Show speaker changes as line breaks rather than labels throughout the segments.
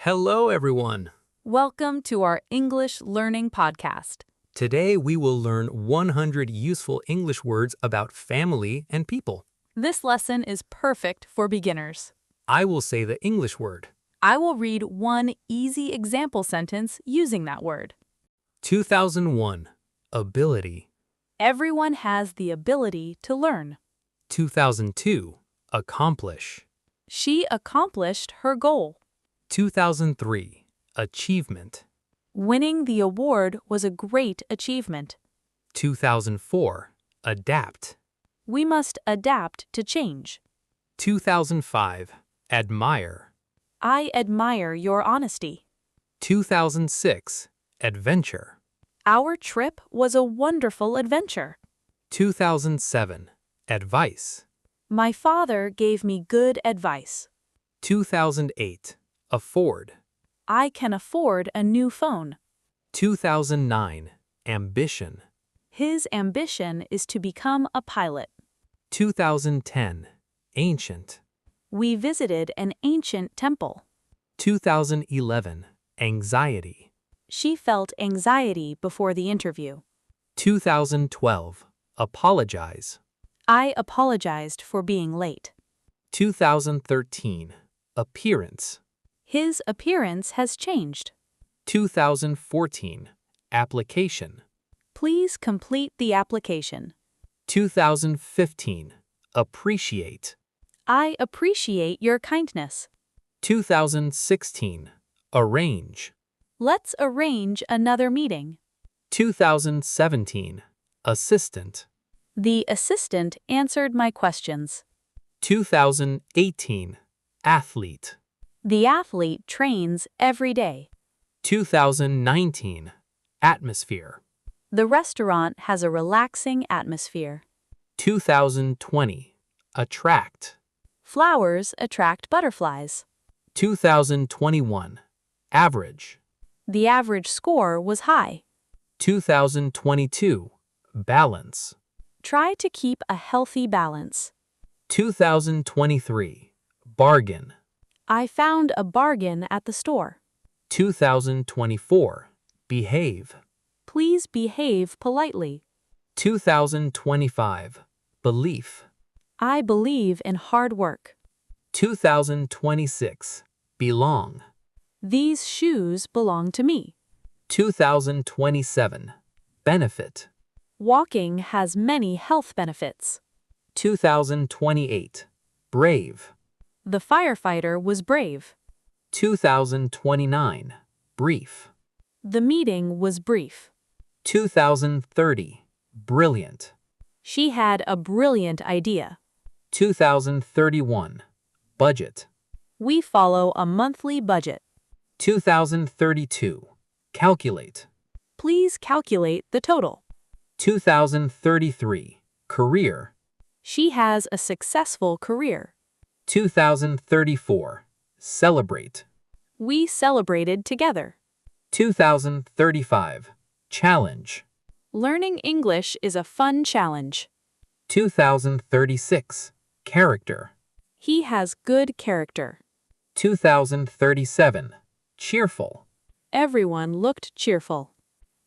Hello, everyone.
Welcome to our English Learning Podcast.
Today we will learn 100 useful English words about family and people.
This lesson is perfect for beginners.
I will say the English word.
I will read one easy example sentence using that word.
2001, ability.
Everyone has the ability to learn.
2002, accomplish.
She accomplished her goal.
2003, achievement.
Winning the award was a great achievement.
2004, adapt.
We must adapt to change.
2005, admire.
I admire your honesty.
2006, adventure.
Our trip was a wonderful adventure.
2007, advice.
My father gave me good advice.
2008, afford.
I can afford a new phone.
2009, ambition.
His ambition is to become a pilot.
2010, ancient.
We visited an ancient temple.
2011, anxiety.
She felt anxiety before the interview.
2012, apologize.
I apologized for being late.
2013, appearance.
His appearance has changed.
2014, application.
Please complete the application.
2015, appreciate.
I appreciate your kindness.
2016, arrange.
Let's arrange another meeting.
2017, assistant.
The assistant answered my questions.
2018, athlete.
The athlete trains every day.
2019, atmosphere.
The restaurant has a relaxing atmosphere.
2020, attract.
Flowers attract butterflies.
2021, average.
The average score was high.
2022, balance.
Try to keep a healthy balance.
2023, bargain.
I found a bargain at the store.
2024, behave.
Please behave politely.
2025, belief.
I believe in hard work.
2026, belong.
These shoes belong to me.
2027, benefit.
Walking has many health benefits.
2028, brave.
The firefighter was brave.
2029, brief.
The meeting was brief.
2030, brilliant.
She had a brilliant idea.
2031, budget.
We follow a monthly budget.
2032, calculate.
Please calculate the total.
2033, career.
She has a successful career.
2034, celebrate.
We celebrated together.
2035, challenge.
Learning English is a fun challenge.
2036, character.
He has good character.
2037, cheerful.
Everyone looked cheerful.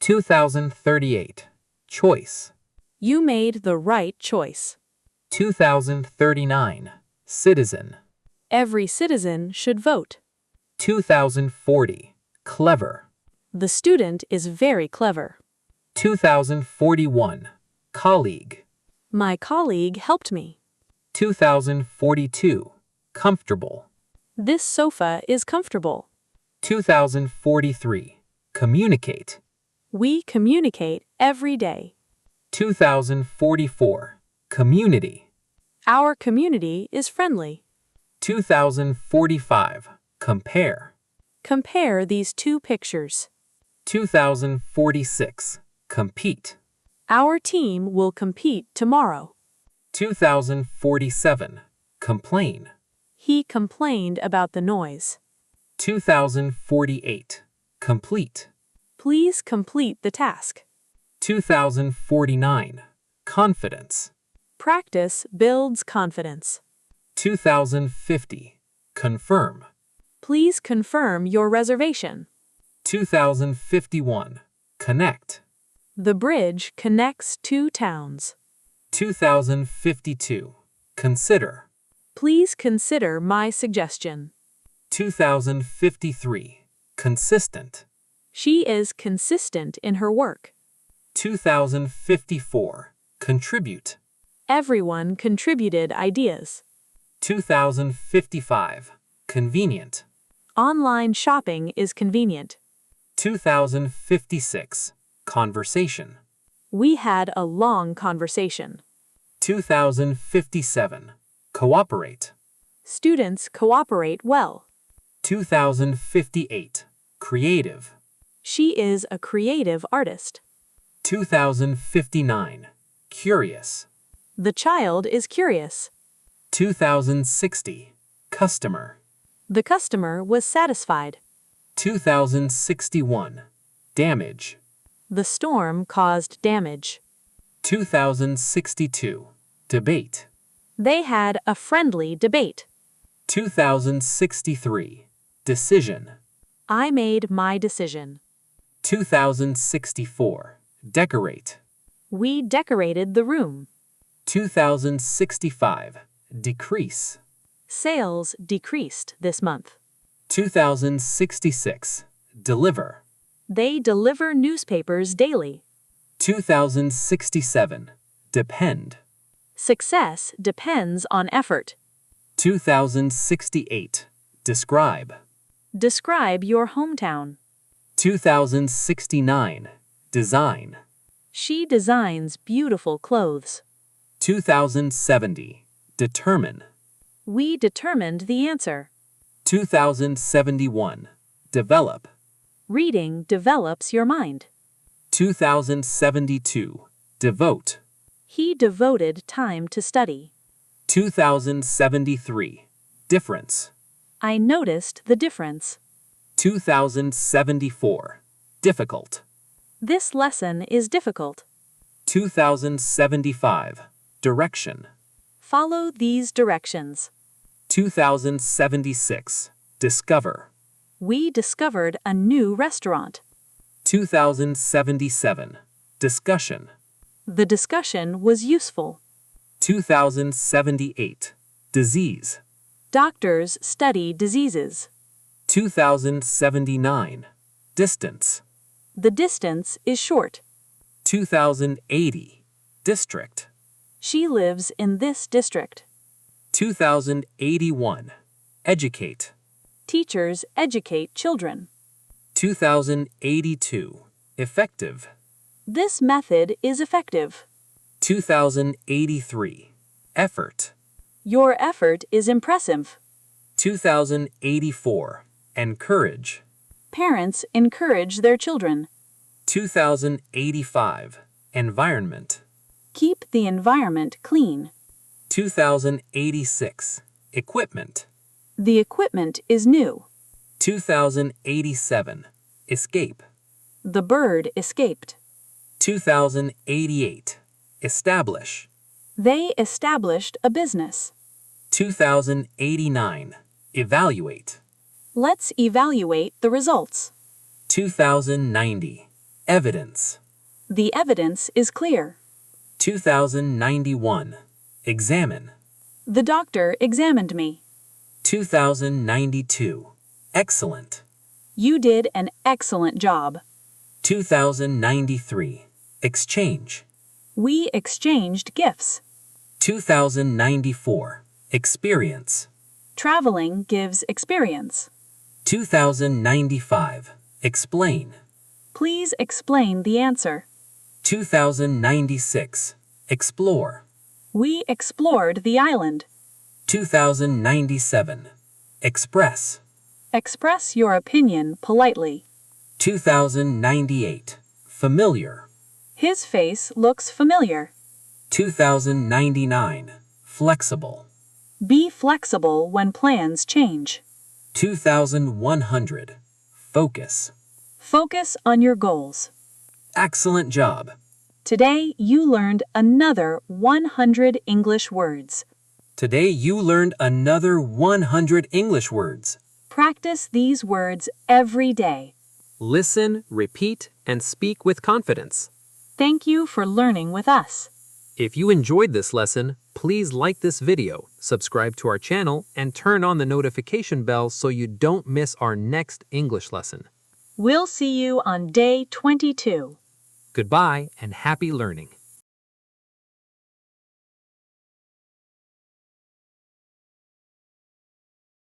2038, choice.
You made the right choice.
2039, citizen.
Every citizen should vote.
2040, clever.
The student is very clever.
2041, colleague.
My colleague helped me.
2042, comfortable.
This sofa is comfortable.
2043, communicate.
We communicate every day.
2044, community.
Our community is friendly.
2045, compare.
Compare these two pictures.
2046, compete.
Our team will compete tomorrow.
2047, complain.
He complained about the noise.
2048, complete.
Please complete the task.
2049, confidence.
Practice builds confidence.
2050, confirm.
Please confirm your reservation.
2051. Connect.
The bridge connects two towns.
2052. Consider.
Please consider my suggestion.
2053. Consistent.
She is consistent in her work.
2054. Contribute.
Everyone contributed ideas.
2055. Convenient.
Online shopping is convenient.
2056. Conversation.
We had a long conversation.
2057. Cooperate.
Students cooperate well.
2058. Creative.
She is a creative artist.
2059. Curious.
The child is curious.
2060. Customer.
The customer was satisfied.
2061. Damage.
The storm caused damage.
2062. Debate.
They had a friendly debate.
2063. Decision.
I made my decision.
2064. Decorate.
We decorated the room.
2065. Decrease.
Sales decreased this month.
2066. Deliver.
They deliver newspapers daily.
2067. Depend.
Success depends on effort.
2068. Describe.
Describe your hometown.
2069. Design.
She designs beautiful clothes.
2070. Determine.
We determined the answer.
2071. Develop.
Reading develops your mind.
2072. Devote.
He devoted time to study.
2073. Difference.
I noticed the difference.
2074. Difficult.
This lesson is difficult.
2075. Direction.
Follow these directions.
2076. Discover.
We discovered a new restaurant.
2077. Discussion.
The discussion was useful.
2078. Disease.
Doctors study diseases.
2079. Distance.
The distance is short.
2080. District.
She lives in this district.
2081. Educate.
Teachers educate children.
2082. Effective.
This method is effective.
2083. Effort.
Your effort is impressive.
2084. Encourage.
Parents encourage their children.
2085. Environment.
Keep the environment clean.
2086. Equipment.
The equipment is new.
2087. Escape.
The bird escaped.
2088. Establish.
They established a business.
2089. Evaluate.
Let's evaluate the results.
2090. Evidence.
The evidence is clear.
2091. Examine.
The doctor examined me.
2092. Excellent.
You did an excellent job.
2093. Exchange.
We exchanged gifts.
2094. Experience.
Traveling gives experience.
2095. Explain.
Please explain the answer.
2096. Explore.
We explored the island.
2097. Express.
Express your opinion politely.
2098. Familiar.
His face looks familiar.
2099. Flexible.
Be flexible when plans change.
2100. Focus.
Focus on your goals.
Excellent job.
Today you learned another 100 English words.
Today you learned another 100 English words.
Practice these words every day.
Listen, repeat, and speak with confidence.
Thank you for learning with us.
If you enjoyed this lesson, please like this video, subscribe to our channel, and turn on the notification bell so you don't miss our next English lesson.
We'll see you on day 22.
Goodbye and happy learning.